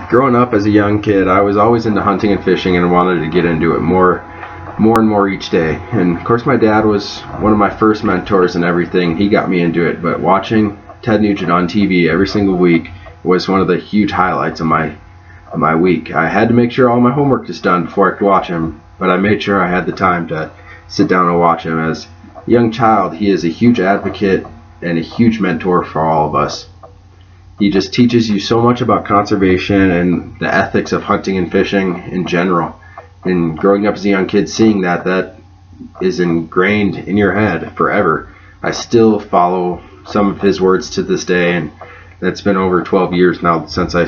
Growing up as a young kid, I was always into hunting and fishing and wanted to get into it more and more each day. And of course my dad was one of my first mentors and everything. He got me into it, but watching Ted Nugent on TV every single week was one of the huge highlights of my week. I had to make sure all my homework was done before I could watch him, but I made sure I had the time to sit down and watch him. As a young child, he is a huge advocate and a huge mentor for all of us. He just teaches you so much about conservation and the ethics of hunting and fishing in general. And growing up as a young kid, seeing that is ingrained in your head forever. I still follow some of his words to this day, and that's been over 12 years now since I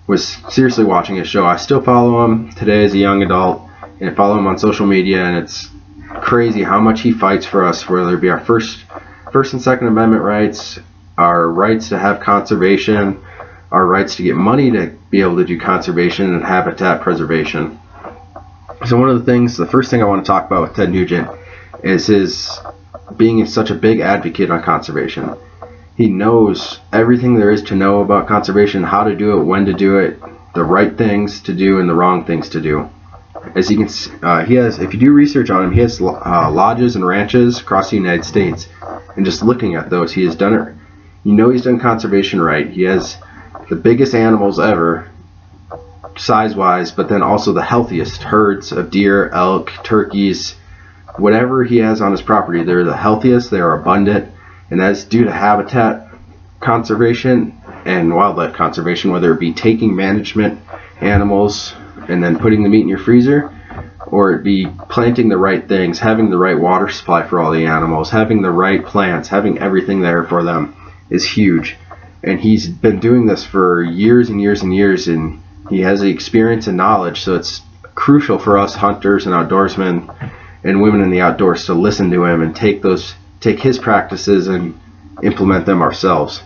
was seriously watching his show. I still follow him today as a young adult, and follow him on social media, and it's crazy how much he fights for us, whether it be our First and Second Amendment rights, our rights to have conservation, our rights to get money to be able to do conservation and habitat preservation. So the first thing I want to talk about with Ted Nugent is his being such a big advocate on conservation. He knows everything there is to know about conservation, how to do it, when to do it, the right things to do and the wrong things to do. As you can see, if you do research on him, he has lodges and ranches across the United States. And just looking at those, he has done it. He's done conservation right. He has the biggest animals ever, size-wise, but then also the healthiest herds of deer, elk, turkeys, whatever he has on his property. They're the healthiest, they are abundant, and that's due to habitat conservation and wildlife conservation, whether it be taking management animals and then putting the meat in your freezer, or it be planting the right things, having the right water supply for all the animals, having the right plants, having everything there for them is huge. And he's been doing this for years and years and years, and he has the experience and knowledge, so it's crucial for us hunters and outdoorsmen and women in the outdoors to listen to him and take his practices and implement them ourselves.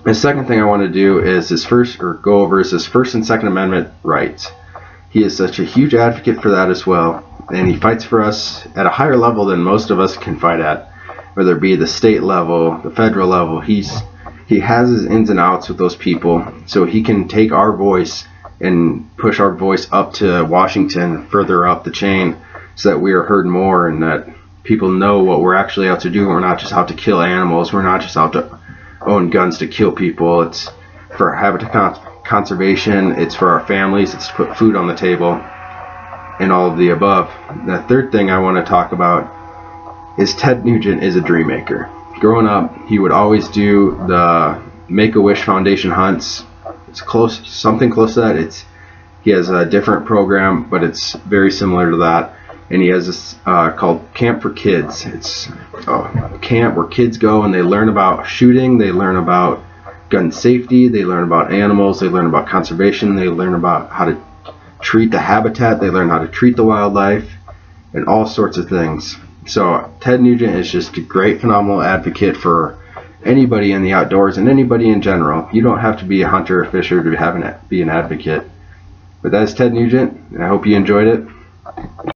The second thing I want to do is go over his First and Second Amendment rights. He is such a huge advocate for that as well, and he fights for us at a higher level than most of us can fight at, whether it be the state level, the federal level. He has his ins and outs with those people, so he can take our voice and push our voice up to Washington, further up the chain, so that we are heard more and that people know what we're actually out to do. We're not just out to kill animals. We're not just out to own guns to kill people. It's for habitat conservation. It's for our families. It's to put food on the table and all of the above. The third thing I want to talk about is Ted Nugent is a dream maker. Growing up, he would always do the Make-A-Wish Foundation hunts. It's something close to that. He has a different program, but it's very similar to that. And he has this called Camp for Kids. It's a camp where kids go and they learn about shooting, they learn about gun safety, they learn about animals, they learn about conservation, they learn about how to treat the habitat, they learn how to treat the wildlife, and all sorts of things. So Ted Nugent is just a great, phenomenal advocate for anybody in the outdoors and anybody in general. You don't have to be a hunter or fisher to be an advocate. But that's Ted Nugent, and I hope you enjoyed it.